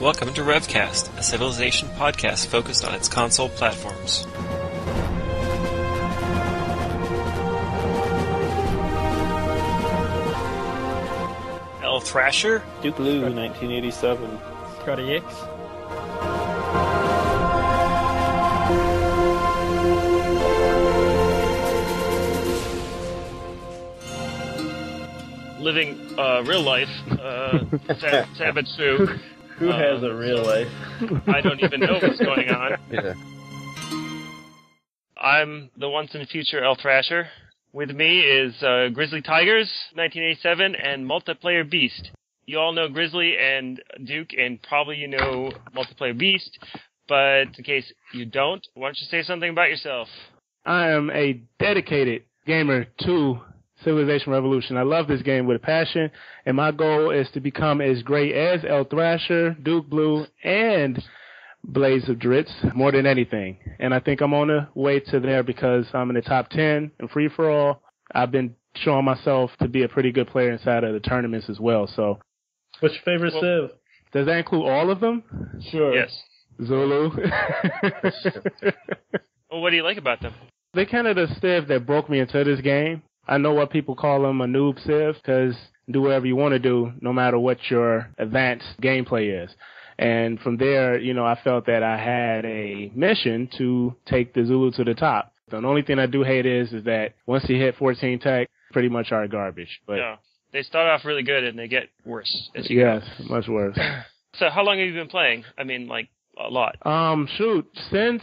Welcome to RevCast, a Civilization podcast focused on its console platforms. Elthrasher, Duke Blue, 1987. Strategy-X. Living real life, Sabatsu. Who has a real life? I don't even know what's going on. Yeah. I'm the once in the future elthrasher. With me is Grizzly Tigers, 1987, and MultiPlayaBeast. You all know Grizzly and Duke, and probably you know MultiPlayaBeast, but in case you don't, why don't you say something about yourself? I am a dedicated gamer to Civilization Revolution. I love this game with a passion, and my goal is to become as great as elthrasher, Duke Blue, and Blaze of Dritz more than anything. And I think I'm on the way to there because I'm in the top 10 in free-for-all. I've been showing myself to be a pretty good player inside of the tournaments as well. So, what's your favorite Civ? Does that include all of them? Sure. Yes. Zulu. Well, what do you like about them? They're kind of the Civ that broke me into this game. I know what people call them a noob Civ because do whatever you want to do no matter what your advanced gameplay is. And from there, you know, I felt that I had a mission to take the Zulu to the top. The only thing I do hate is that once you hit 14 tech, pretty much are garbage. But yeah, they start off really good and they get worse as you go. Yes, much worse. So how long have you been playing? I mean, like, a lot. Since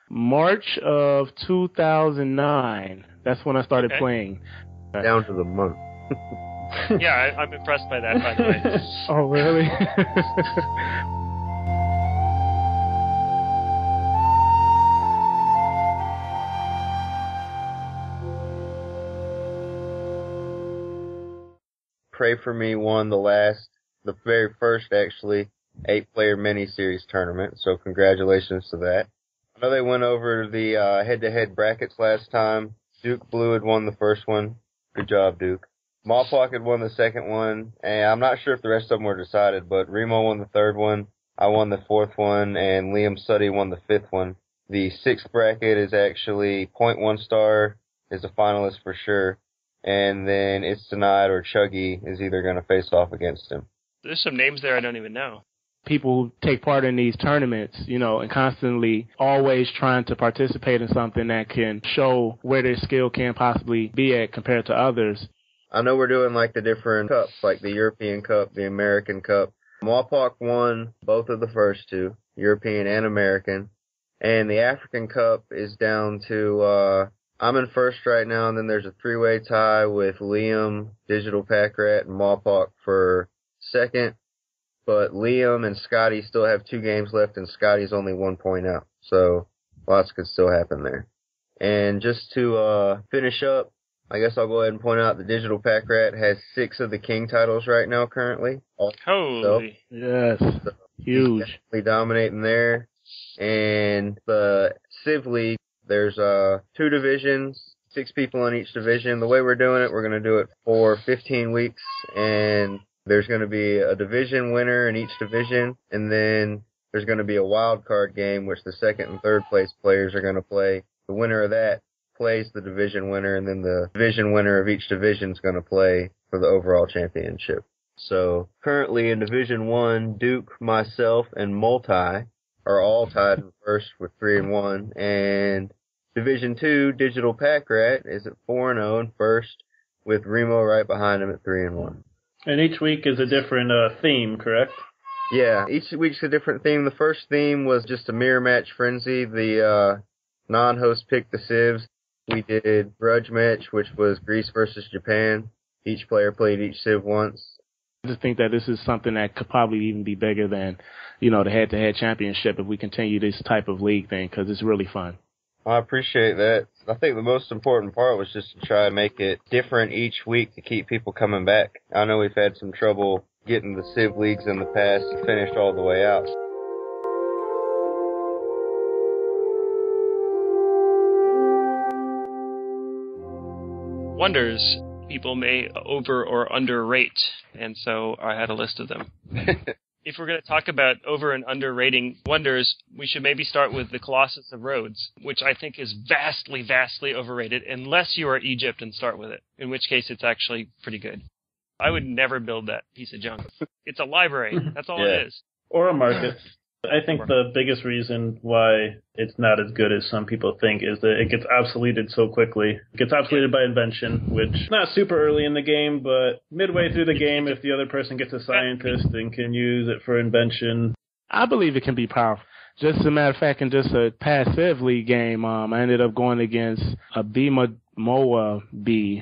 March of 2009. That's when I started playing. Down to the month. Yeah, I'm impressed by that, by the way. Oh, really? Pray For Me won the very first, actually, 8-player mini-series tournament, so congratulations to that. I know they went over the head-to-head brackets last time. Duke Blue had won the first one. Good job, Duke. Mallpock had won the second one, and I'm not sure if the rest of them were decided, but Remo won the third one, I won the fourth one, and Liam Suddy won the fifth one. The sixth bracket is actually Point One Star is a finalist for sure, and then It's Denied or Chuggy is either going to face off against him. There's some names there I don't even know. People who take part in these tournaments, you know, and constantly always trying to participate in something that can show where their skill can possibly be at compared to others. I know we're doing like the different cups, like the European Cup, the American Cup. Mallpock won both of the first two, European and American. And the African Cup is down to, I'm in first right now, and then there's a three-way tie with Liam, Digital Pack Rat, and Mallpock for second. But Liam and Scotty still have 2 games left, and Scotty's only 1 point out. So lots could still happen there. And just to finish up, I guess I'll go ahead and point out the Digital Pack Rat has 6 of the King titles right now currently. Holy. Yes. So Huge. definitely dominating there. And the Civ League, there's 2 divisions, 6 people in each division. The way we're doing it, we're going to do it for 15 weeks, and there's going to be a division winner in each division, and then there's going to be a wild card game, which the second and third place players are going to play. The winner of that plays the division winner, and then the division winner of each division is going to play for the overall championship. So currently in Division 1, Duke, myself, and Multi are all tied in first with 3-1, and Division 2, Digital Pack Rat is at 4-0 in first, with Remo right behind him at 3-1. And each week is a different theme, correct? Yeah, each week's a different theme. The first theme was just a mirror match frenzy. The non-host picked the Civs. We did grudge match, which was Greece versus Japan. Each player played each Civ once. I just think that this is something that could probably even be bigger than, you know, the head-to-head championship if we continue this type of league thing, because it's really fun. I appreciate that. I think the most important part was just to try and make it different each week to keep people coming back. I know we've had some trouble getting the Civ leagues in the past finished all the way out. wonders people may over or underrate, and so I had a list of them. If we're going to talk about over and underrating wonders, we should maybe start with the Colossus of Rhodes, which I think is vastly, vastly overrated, unless you are Egypt and start with it, in which case it's actually pretty good. I would never build that piece of junk. It's a library. That's all it is. Or a market. I think the biggest reason why it's not as good as some people think is that it gets obsoleted so quickly. It gets obsoleted by invention, which is not super early in the game, but midway through the game, if the other person gets a scientist and can use it for invention. I believe it can be powerful. Just as a matter of fact, in just a past Civ League game, I ended up going against a Moa B.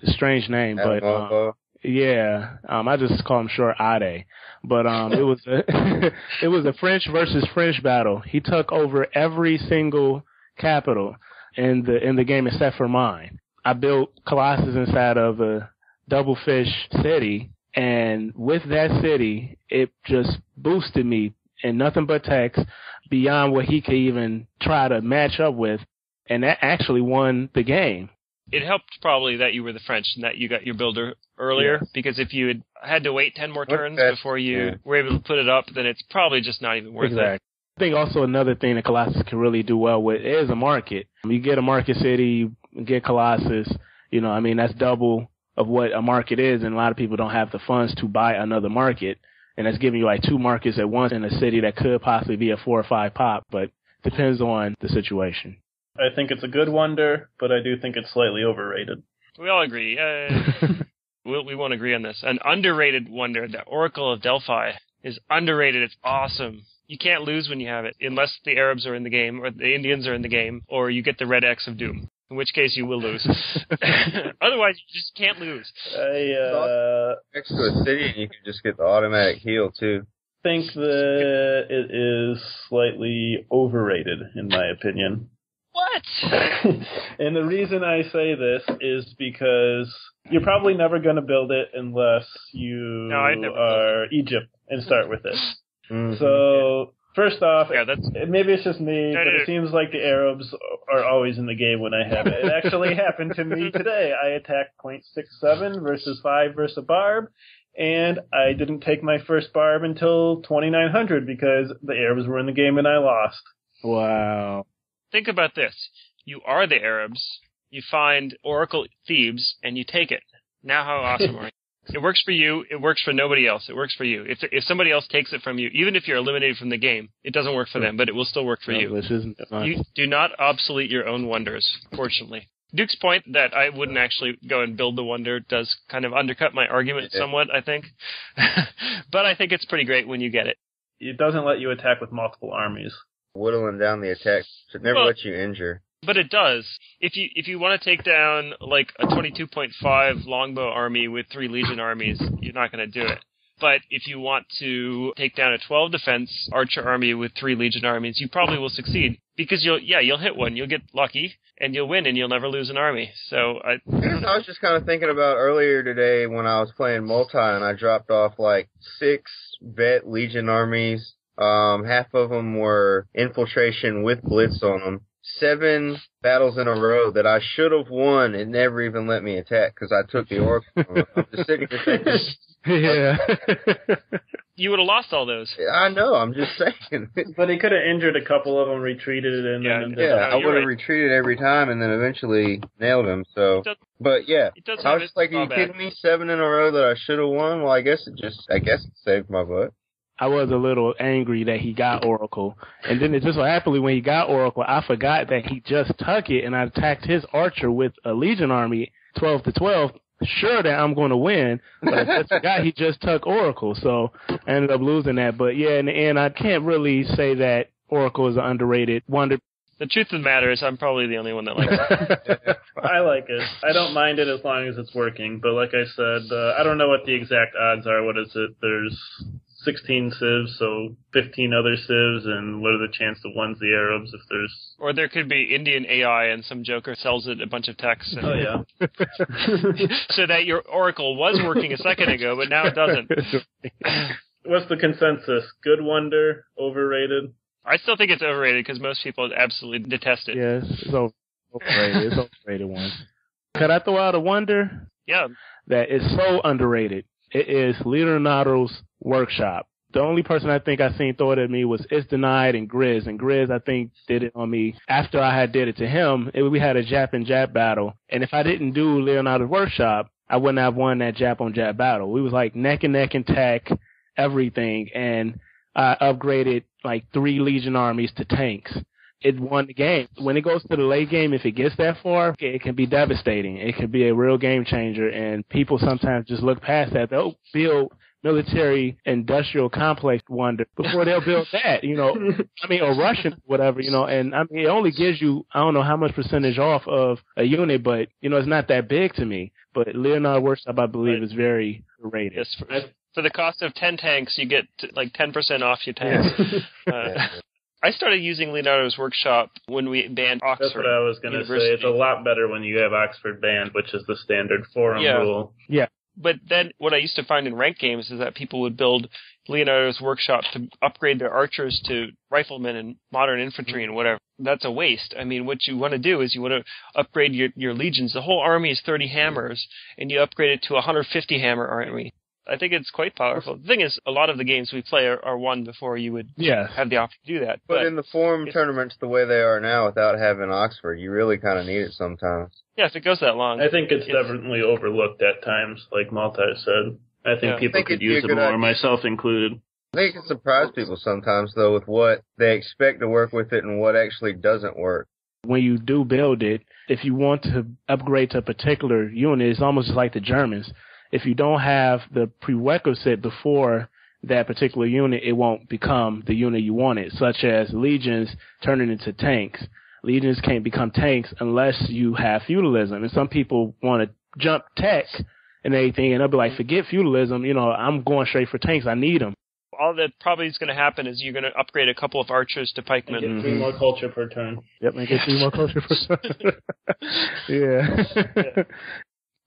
Strange name, but... yeah, I just call him short Ade. But it was it was a French versus French battle. He took over every single capital in the game except for mine. I built Colossus inside of a double fish city, and with that city, it just boosted me in nothing but text beyond what he could even try to match up with, and that actually won the game. It helped probably that you were the French and that you got your builder earlier, because if you had to wait 10 more turns before you were able to put it up, then it's probably just not even worth it. I think also another thing that Colossus can really do well with is a market. You get a market city, you get Colossus, that's double of what a market is, and a lot of people don't have the funds to buy another market, and that's giving you like 2 markets at once in a city that could possibly be a 4 or 5 pop, but depends on the situation. I think it's a good wonder, but I do think it's slightly overrated. We all agree. We won't agree on this. An underrated wonder, the Oracle of Delphi, is underrated. It's awesome. You can't lose when you have it, unless the Arabs are in the game, or the Indians are in the game, or you get the red X of Doom, in which case you will lose. Otherwise, you just can't lose. Next to a city, and you can just get the automatic heal, too. I think that it is slightly overrated, in my opinion. What? And the reason I say this is because you're probably never going to build it unless you are Egypt and start with it. Mm-hmm. So, first off, maybe it's just me, but it seems like the Arabs are always in the game when I have it. It actually happened to me today. I attacked 0.67 versus 5 versus a barb, and I didn't take my first barb until 2900 because the Arabs were in the game and I lost. Wow. Think about this. You are the Arabs, you find Oracle Thebes, and you take it. Now how awesome are you? It works for you, it works for nobody else. It works for you. If somebody else takes it from you, even if you're eliminated from the game, it doesn't work for them, but it will still work for you. You do not obsolete your own wonders, fortunately. Duke's point that I wouldn't actually go and build the wonder does kind of undercut my argument somewhat, I think. But I think it's pretty great when you get it. It doesn't let you attack with multiple armies. Whittling down the attack should never let you injure. But it does. If you want to take down like a 22.5 longbow army with 3 legion armies, you're not going to do it. But if you want to take down a 12 defense archer army with 3 legion armies, you probably will succeed because you'll hit one, you'll get lucky, and you'll win, and you'll never lose an army. So I was just kind of thinking about earlier today when I was playing multi, and I dropped off like 6 vet legion armies. Half of them were infiltration with blitz on them. 7 battles in a row that I should have won and never even let me attack because I took the Oracle. I'm just sitting here thinking, you would have lost all those. I know, I'm just saying. But he could have injured a couple of them, retreated, and I would have retreated every time and then eventually nailed him. So, but yeah, I was just like, are you kidding me? 7 in a row that I should have won? Well, I guess it saved my butt. I was a little angry that he got Oracle. And then it just so happened when he got Oracle, I forgot that he just took it, and I attacked his archer with a Legion army, 12 to 12, sure that I'm going to win. But I just forgot he just took Oracle, so I ended up losing that. But yeah, in the end, I can't really say that Oracle is an underrated wonder. The truth of the matter is I'm probably the only one that likes it. I like it. I don't mind it as long as it's working. But like I said, I don't know what the exact odds are. What is it? There's 16 civs, so 15 other civs, and what are the chances that one's the Arabs if there's... Or there could be Indian AI and some joker sells it a bunch of texts. Oh, yeah. So that your Oracle was working a second ago, but now it doesn't. What's the consensus? Good wonder? Overrated? I still think it's overrated because most people absolutely detest it. Yes, it's overrated. It's overrated one. Could I throw out a wonder? Yeah. That is so underrated. It is Leonardo's Workshop. The only person I think I seen throw it at me was It's Denied and Grizz. And Grizz, I think, did it on me after I had did it to him. We had a Jap and Jap battle. And if I didn't do Leonardo's Workshop, I wouldn't have won that Jap on Jap battle. We was like neck and neck and tech, everything. And I upgraded like 3 Legion armies to tanks. It won the game. When it goes to the late game, if it gets that far, it can be devastating. It can be a real game changer. And people sometimes just look past that. They'll build military industrial complex wonder before they'll build that, or Russian, whatever, and I mean, it only gives you, I don't know how much percentage off of a unit, but, it's not that big to me. But Leonardo Workshop, I believe, is very rated. Yes, for the cost of 10 tanks, you get like 10% off your tanks. I started using Leonardo's Workshop when we banned Oxford. That's what I was going to say. It's a lot better when you have Oxford banned, which is the standard forum rule. Yeah. But then what I used to find in ranked games is that people would build Leonardo's Workshop to upgrade their archers to riflemen and modern infantry and whatever. That's a waste. I mean, what you want to do is you want to upgrade your legions. The whole army is 30 hammers, and you upgrade it to a 150 hammer army. I think it's quite powerful. The thing is, a lot of the games we play are won before you would have the option to do that. But in the forum tournaments the way they are now, without having Oxford, you really kind of need it sometimes. Yeah, if it goes that long. I think it's definitely overlooked at times, like Multi said. I think people could use it more, myself included. I think it can surprise people sometimes, though, with what they expect to work with it and what actually doesn't work. When you do build it, if you want to upgrade to a particular unit, it's almost like the Germans. If you don't have the prerequisite before that particular unit, it won't become the unit you wanted, such as legions turning into tanks. Legions can't become tanks unless you have feudalism. And some people want to jump tech and everything, and they'll be like, forget feudalism, I'm going straight for tanks. I need them. All that probably is going to happen is you're going to upgrade a couple of archers to pikemen. And get 3 more culture per turn. Yep, and get 3 more culture per turn. Yeah.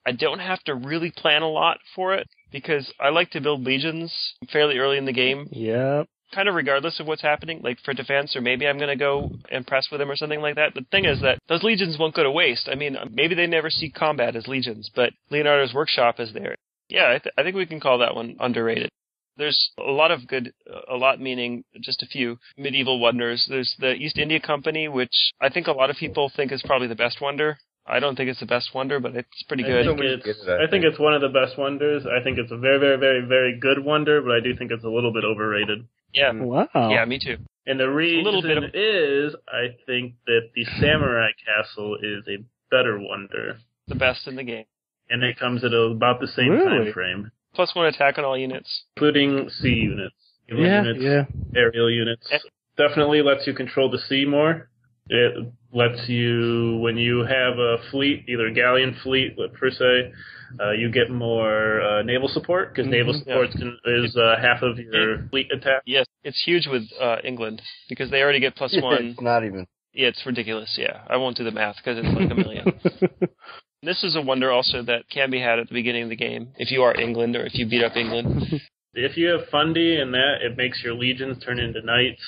I don't have to really plan a lot for it because I like to build legions fairly early in the game. Yeah. Kind of regardless of what's happening, like for defense, or maybe I'm going to go and press with them or something like that. The thing is that those legions won't go to waste. I mean, maybe they never see combat as legions, but Leonardo's Workshop is there. Yeah, I think we can call that one underrated. There's a lot of good, a lot meaning just a few, medieval wonders. There's the East India Company, which I think a lot of people think is probably the best wonder. I don't think it's the best wonder, but it's pretty good. I think it's one of the best wonders. I think it's a very, very, very, very good wonder, but I do think it's a little bit overrated. Yeah. Wow. Yeah, me too. And the reason is, I think that the Samurai Castle is a better wonder. The best in the game. And it comes at about the same time frame. +1 attack on all units. Including sea units. Aerial units. Definitely lets you control the sea more. It lets you, when you have a fleet, either a galleon fleet, per se, you get more naval support, because naval support is half of your fleet attack. Yes, it's huge with England, because they already get +1. It's not even. Yeah, it's ridiculous, yeah. I won't do the math, because it's like 1 million. This is a wonder also that can be had at the beginning of the game, if you are England, or if you beat up England. If you have Fundy and that, it makes your legions turn into knights.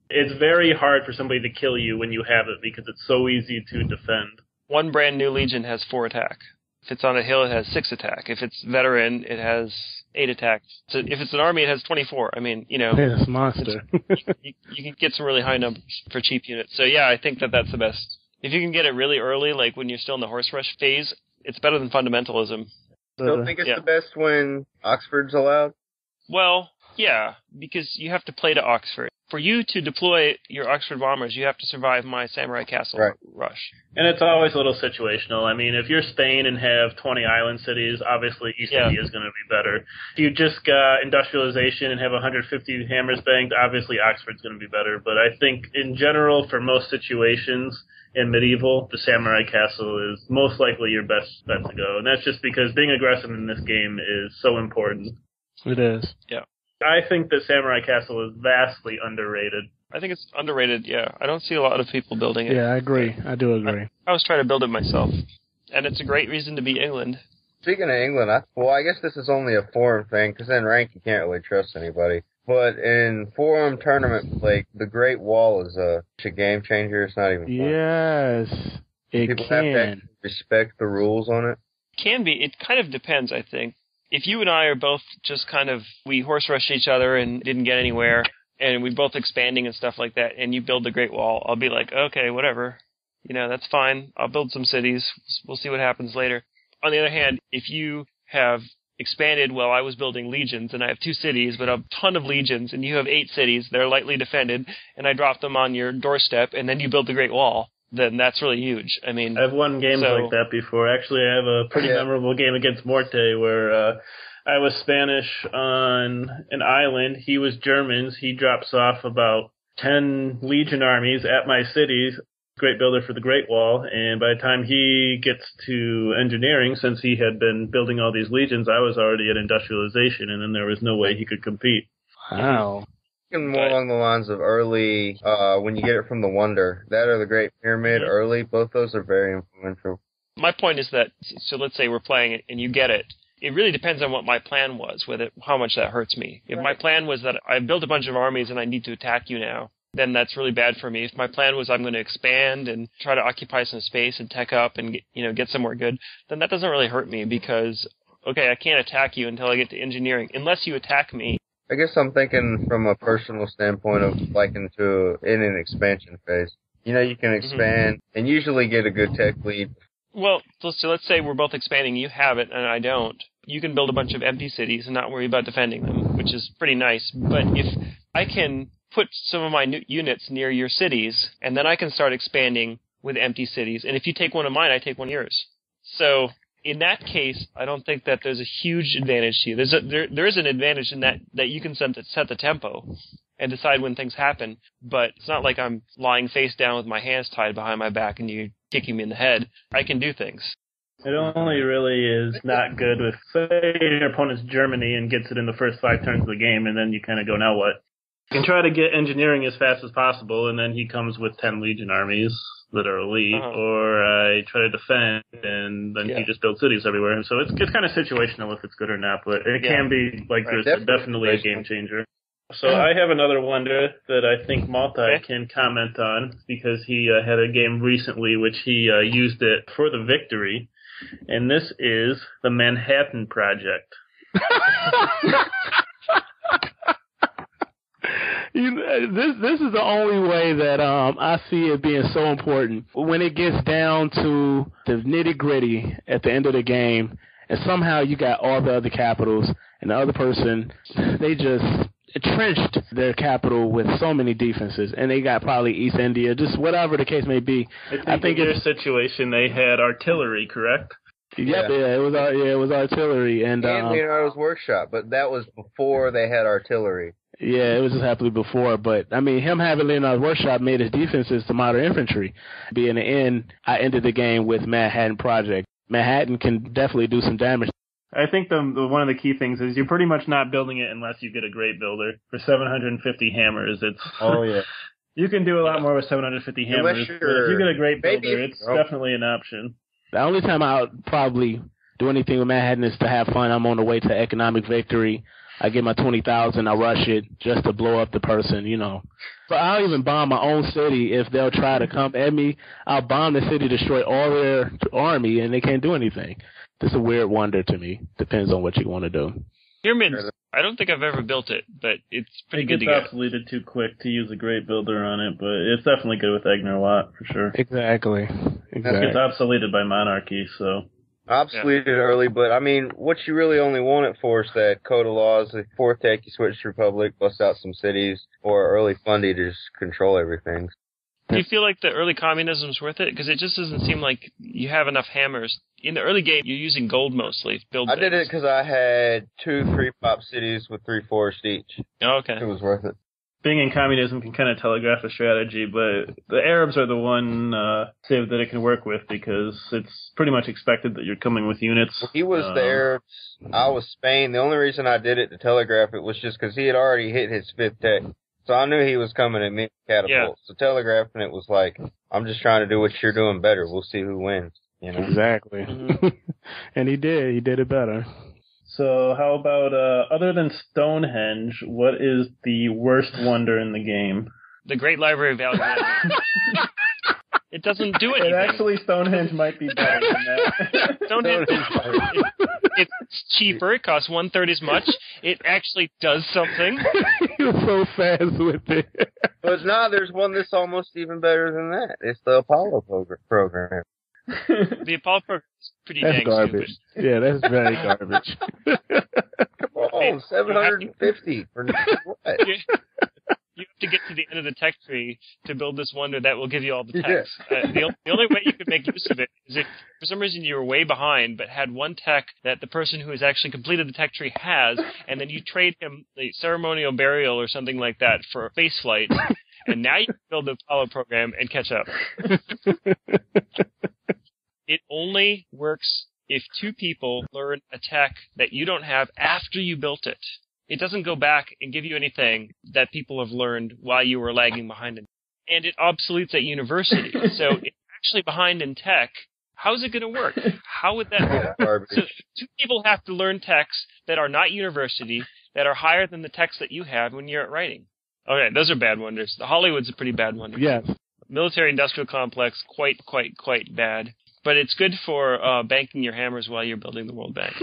It's very hard for somebody to kill you when you have it, because it's so easy to defend. One brand new legion has 4 attack. If it's on a hill, it has 6 attack. If it's veteran, it has 8 attack. So if it's an army, it has 24. I mean, it's a monster. you can get some really high numbers for cheap units. So yeah, I think that's the best. If you can get it really early, like when you're still in the horse rush phase, it's better than fundamentalism. Still think it's the best when Oxford's allowed? Well, yeah, because you have to play to Oxford. For you to deploy your Oxford bombers, you have to survive my Samurai Castle rush. And it's always a little situational. I mean, if you're Spain and have 20 island cities, obviously East India is going to be better. If you just got industrialization and have 150 hammers banged, obviously Oxford's going to be better. But I think, in general, for most situations in medieval, the Samurai Castle is most likely your best bet to go. And that's just because being aggressive in this game is so important. It is. Yeah. I think that Samurai Castle is vastly underrated. I think it's underrated, yeah. I don't see a lot of people building it. Yeah, I agree. I do agree. I was trying to build it myself. And it's a great reason to be England. Speaking of England, I guess this is only a forum thing, because in rank you can't really trust anybody. But in forum tournament, like, the Great Wall is a game changer. It's not even fun. Yes. People have to respect the rules on it? Can be. It kind of depends, I think. If you and I are both just kind of, we horse rushed each other and didn't get anywhere, and we're both expanding and stuff like that, and you build the Great Wall, I'll be like, okay, whatever. That's fine. I'll build some cities. We'll see what happens later. On the other hand, if you have expanded while I was building legions, and I have 2 cities, but a ton of legions, and you have 8 cities, they're lightly defended, and I drop them on your doorstep, and then you build the Great Wall, then that's really huge. I mean, I've won games like that before. Actually, I have a pretty memorable game against Morte where I was Spanish on an island. He was Germans. He drops off about 10 Legion armies at my cities. Great builder for the Great Wall, and by the time he gets to engineering, since he had been building all these legions, I was already at industrialization, and then there was no way he could compete. Wow. More along the lines of early, when you get it from the Wonder, that or the Great Pyramid early, both those are very influential. My point is that, so let's say we're playing it and you get it. It really depends on what my plan was with it, how much that hurts me. If my plan was that I built a bunch of armies and I need to attack you now, then that's really bad for me. If my plan was I'm going to expand and try to occupy some space and tech up and get somewhere good, then that doesn't really hurt me because, okay, I can't attack you until I get to engineering, unless you attack me. I guess I'm thinking from a personal standpoint of in an expansion phase. You can expand and usually get a good tech lead. Well, so let's say we're both expanding, you have it and I don't. You can build a bunch of empty cities and not worry about defending them, which is pretty nice. But if I can put some of my new units near your cities, and then I can start expanding with empty cities. And if you take one of mine, I take one of yours. So in that case, I don't think that there's a huge advantage to you. There is an advantage in that you can set the tempo and decide when things happen, but it's not like I'm lying face down with my hands tied behind my back and you're kicking me in the head. I can do things. It only really is not good with, say, your opponent's Germany and gets it in the first 5 turns of the game, and then you kind of go, now what? You can try to get engineering as fast as possible, and then he comes with 10 Legion armies that are elite, or I try to defend, and then he just builds cities everywhere. So it's kind of situational if it's good or not, but it can be, definitely a game changer. So I have another wonder that I think Multi can comment on, because he had a game recently which he used it for the victory, and this is the Manhattan Project. This is the only way that I see it being so important. When it gets down to the nitty-gritty at the end of the game, and somehow you got all the other capitals, and the other person, they just entrenched their capital with so many defenses, and they got probably East India, just whatever the case may be. I think in their situation they had artillery, correct? Yep, it was artillery. And Leonardo's workshop, but that was before they had artillery. Yeah, it was just happening before, but I mean, him having Leonardo's workshop made his defenses to modern infantry. In the end, I ended the game with Manhattan Project. Manhattan can definitely do some damage. I think the one of the key things is you're pretty much not building it unless you get a great builder. For 750 hammers, it's you can do a lot more with 750 hammers. But if you get a great builder, it's definitely an option. The only time I'll probably do anything with Manhattan is to have fun. I'm on the way to economic victory. I get my 20,000, I rush it just to blow up the person, So I'll even bomb my own city if they'll try to come at me. I'll bomb the city, destroy all their army, and they can't do anything. This is a weird wonder to me. Depends on what you want to do. Pyramids, I don't think I've ever built it, but it's pretty good to get. It gets obsoleted too quick to use a great builder on it, but it's definitely good with Egner a lot, for sure. Exactly. It gets obsoleted by monarchy, so... Obsoleted early, but I mean, what you really only want it for is that code of laws. If forteith, you switch to Republic, bust out some cities, or early Fundy to just control everything. Do you feel like the early communism's worth it? Because it just doesn't seem like you have enough hammers. In the early game, you're using gold mostly to build things. I did it because I had 2 3-pop cities with 3 forests each. Oh, okay. It was worth it. Being in communism can kind of telegraph a strategy, but the Arabs are the one civ that it can work with because it's pretty much expected that you're coming with units. He was the Arabs. I was Spain. The only reason I did it to telegraph it was just because he had already hit his 5th tech. So I knew he was coming at me with catapults. Yeah. So telegraphing it was like, I'm just trying to do what you're doing better. We'll see who wins. Exactly. And he did. He did it better. So how about, other than Stonehenge, what is the worst wonder in the game? The Great Library of Alexandria. It doesn't do anything. Actually, Stonehenge might be better than that. Stonehenge it's cheaper. It costs 1/3 as much. It actually does something. You're so fast with it. But there's one that's almost even better than that. It's the Apollo program. The Apollo program is pretty that's dang garbage. stupid. Yeah, that's very garbage. Come on, 750 for what? You have to get to the end of the tech tree to build this wonder that will give you all the techs. The only way you could make use of it is if, for some reason, you were way behind, but had one tech that the person who has actually completed the tech tree has, and then you trade him the ceremonial burial or something like that for a space flight, and now you can build the Apollo program and catch up. It only works if two people learn a tech that you don't have after you built it. It doesn't go back and give you anything that people have learned while you were lagging behind. And it obsoletes at university. So if you're actually behind in tech, how's it going to work? How would that work? So two people have to learn techs that are not university, that are higher than the techs that you have when you're at writing. Okay, those are bad wonders. The Hollywood's a pretty bad wonder. Yes. Military-industrial complex, quite bad. But it's good for banking your hammers while you're building the World Bank.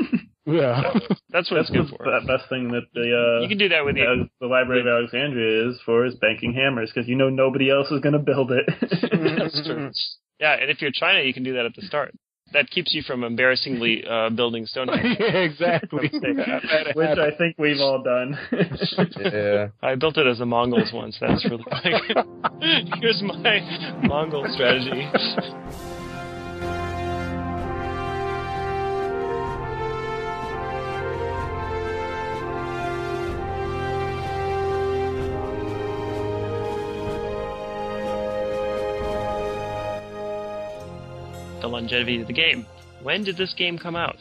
Yeah. So that's what it's good for. The best thing that you can do that with the Library of Alexandria is banking hammers, because nobody else is going to build it. That's true. Yeah, and if you're China, you can do that at the start. That keeps you from embarrassingly building Stonehenge. Yeah, exactly. Which I think we've all done. Yeah. I built it as the Mongols once. That's really like, here's my Mongol strategy. The longevity of the game. When did this game come out?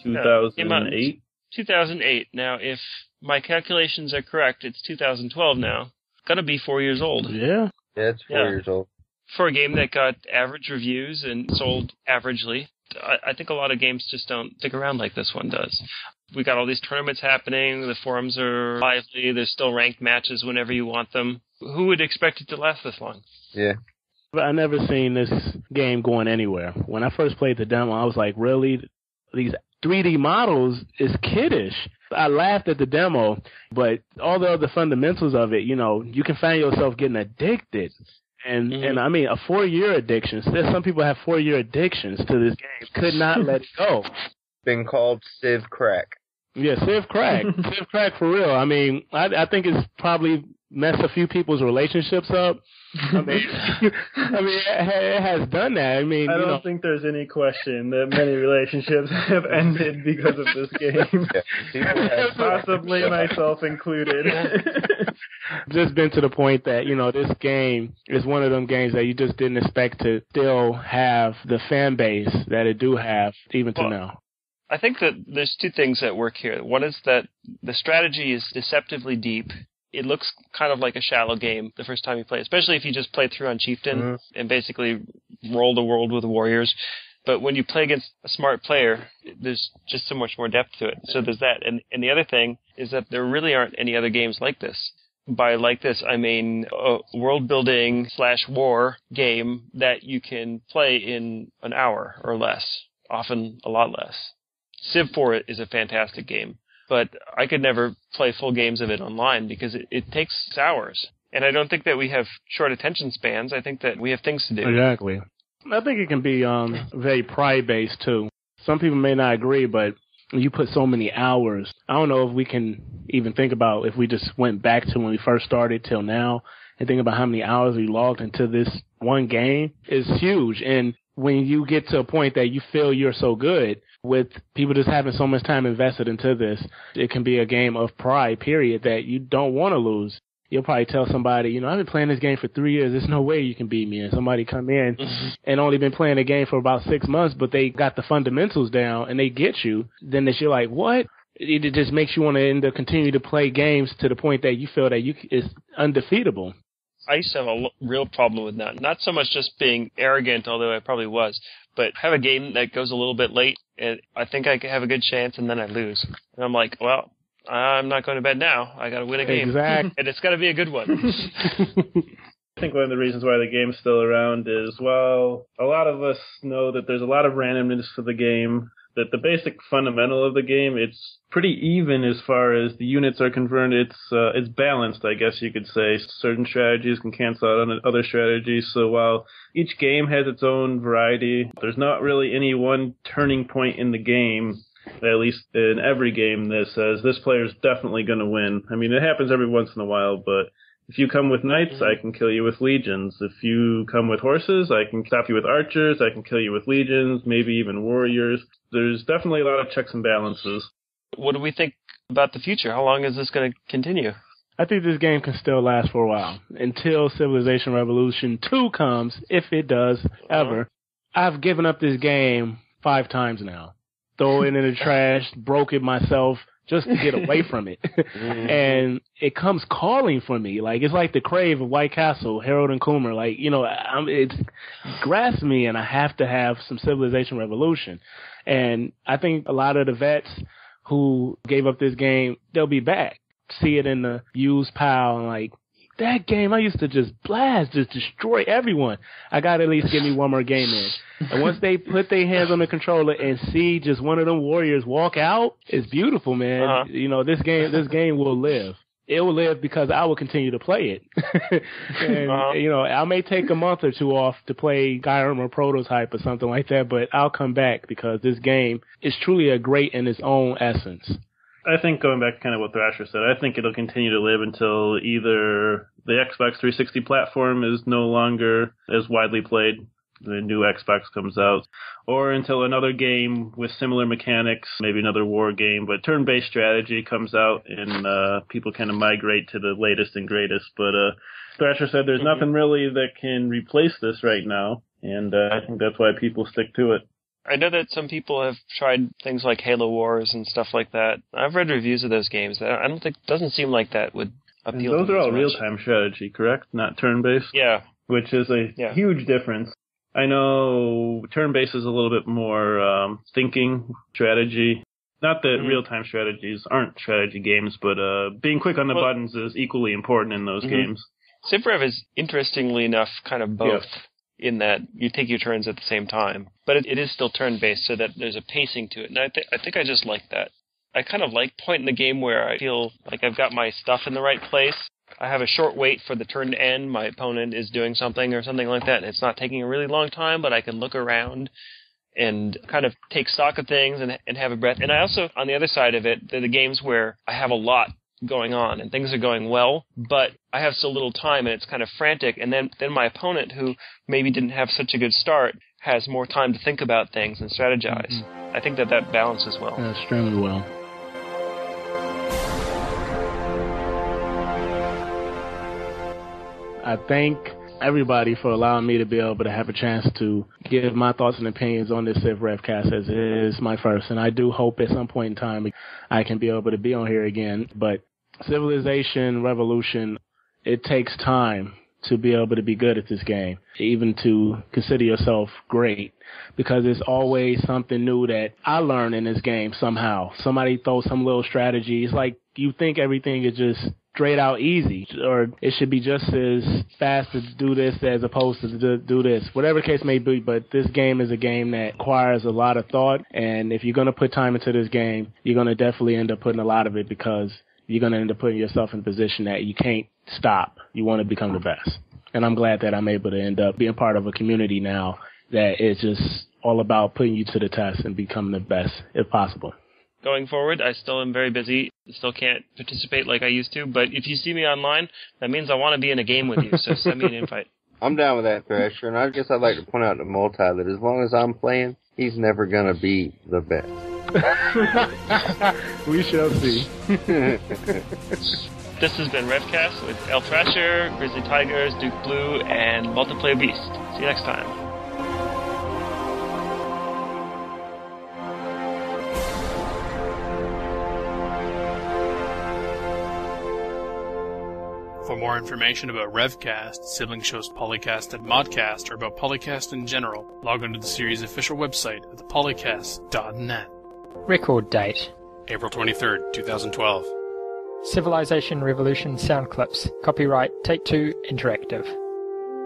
2008? 2008. Now, if my calculations are correct, it's 2012 now. It's gotta be 4 years old. Yeah. Yeah, it's 4 years old. For a game that got average reviews and sold averagely, I think a lot of games just don't stick around like this one does. We got all these tournaments happening, the forums are lively, there's still ranked matches whenever you want them. Who would expect it to last this long? Yeah. But I never seen this game going anywhere. When I first played the demo, I was like, really? These 3D models is kiddish. I laughed at the demo, but all the other fundamentals of it, you can find yourself getting addicted. And I mean, a 4-year addiction. There's some people have 4-year addictions to this game. Could not let it go. Been called Civ Crack. Yeah, Civ Crack. Civ Crack for real. I mean, I think it's probably messed a few people's relationships up. I mean, it has done that. I mean, I don't think there's any question that many relationships have ended because of this game. Yeah, possibly myself included. Just been to the point that, this game is one of them games that you just didn't expect to still have the fan base that it do have, even to now. I think that there's two things that work here. One is that the strategy is deceptively deep. It looks kind of like a shallow game the first time you play, especially if you just play through on Chieftain and basically roll the world with the warriors. But when you play against a smart player, there's just so much more depth to it. So there's that. And the other thing is that there really aren't any other games like this. By like this, I mean a world-building / war game that you can play in an hour or less, often a lot less. Civ 4 is a fantastic game. But I could never play full games of it online because it takes hours. And I don't think that we have short attention spans. I think that we have things to do. Exactly. I think it can be very pride-based, too. Some people may not agree, but you put so many hours. I don't know if we can even think about if we just went back to when we first started till now and think about how many hours we logged into this one game. It's huge. And when you get to a point that you feel you're so good, with people just having so much time invested into this, it can be a game of pride, period, that you don't want to lose. You'll probably tell somebody, I've been playing this game for 3 years. There's no way you can beat me. And somebody come in and only been playing the game for about 6 months, but they got the fundamentals down and they get you. Then you're like, what? It just makes you want to end up continue to play games to the point that you feel that it's undefeatable. I used to have a real problem with that. Not so much just being arrogant, although I probably was, but have a game that goes a little bit late, and I think I have a good chance, and then I lose. And I'm like, well, I'm not going to bed now. I got to win a game. Exactly. And it's got to be a good one. I think one of the reasons why the game's still around is, well, a lot of us know that there's a lot of randomness to the game, that the basic fundamental of the game, it's pretty even as far as the units are concerned. It's balanced, I guess you could say. Certain strategies can cancel out on other strategies, so while each game has its own variety, there's not really any one turning point in the game, at least in every game, that says this player's definitely going to win. I mean, it happens every once in a while, but if you come with knights, I can kill you with legions. If you come with horses, I can stop you with archers. I can kill you with legions, maybe even warriors. There's definitely a lot of checks and balances. What do we think about the future? How long is this going to continue? I think this game can still last for a while, until Civilization Revolution 2 comes, if it does, ever. I've given up this game 5 times now. Throw it in the trash, broke it myself, just to get away from it. And it comes calling for me. Like, it's like the crave of White Castle, Harold and Kumar. Like, you know, it's grasped me, and I have to have some Civilization Revolution. And I think a lot of the vets who gave up this game, they'll be back. See it in the used pile, and like, that game, I used to just blast, just destroy everyone. I got to at least give me one more game in. And once they put their hands on the controller and see just one of them warriors walk out, it's beautiful, man. You know, this game will live. It will live because I will continue to play it. And, you know, I may take a month or 2 off to play Skyrim or Prototype or something like that, but I'll come back because this game is truly a great in its own essence. I think going back to kind of what Thrasher said, I think it'll continue to live until either the Xbox 360 platform is no longer as widely played, the new Xbox comes out, or until another game with similar mechanics, maybe another war game, but turn-based strategy comes out and people kind of migrate to the latest and greatest. But Thrasher said there's nothing really that can replace this right now, and I think that's why people stick to it. I know that some people have tried things like Halo Wars and stuff like that. I've read reviews of those games. I don't think, doesn't seem like that would appeal. And those to are all much. Real-time strategy, correct? Not turn-based? Yeah. Which is a huge difference. I know turn-based is a little bit more thinking strategy. Not that real-time strategies aren't strategy games, but being quick on the buttons is equally important in those games. CivRev is, interestingly enough, kind of both. Yes. In that you take your turns at the same time. But it is still turn-based, so that there's a pacing to it. And I think I just like that. I kind of like the point in the game where I feel like I've got my stuff in the right place. I have a short wait for the turn to end. My opponent is doing something or something like that, and it's not taking a really long time, but I can look around and kind of take stock of things and have a breath. And I also, on the other side of it, they're the games where I have a lot going on and things are going well, but I have so little time and it's kind of frantic, and then my opponent, who maybe didn't have such a good start, has more time to think about things and strategize. I think that balances well. Extremely well. I thank everybody for allowing me to be able to have a chance to give my thoughts and opinions on this RevCast, as it is my first, and I do hope at some point in time I can be able to be on here again. But Civilization Revolution, it takes time to be able to be good at this game, even to consider yourself great, because it's always something new that I learn in this game somehow. Somebody throws some little strategy. It's like you think everything is just straight out easy, or it should be just as fast to do this as opposed to do this, whatever the case may be. But this game is a game that requires a lot of thought, and if you're going to put time into this game, you're going to definitely end up putting a lot of it, because you're going to end up putting yourself in a position that you can't stop. You want to become the best. And I'm glad that I'm able to end up being part of a community now that is just all about putting you to the test and becoming the best if possible. Going forward, I still am very busy. Still can't participate like I used to. But if you see me online, that means I want to be in a game with you. So send me an invite. I'm down with that, Thrasher. And I guess I'd like to point out to Multi that as long as I'm playing, he's never going to be the best. We shall see. This has been RevCast with elthrasher, Grizzly Tigers, Duke Blue, and MultiPlayaBeast. See you next time. For more information about RevCast, sibling shows PolyCast and ModCast, or about PolyCast in general, log on to the series' official website at thepolycast.net. Record date: April 23rd, 2012. Civilization Revolution sound clips. Copyright Take-Two Interactive.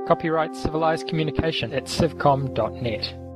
Copyright Civilized Communication at civcom.net.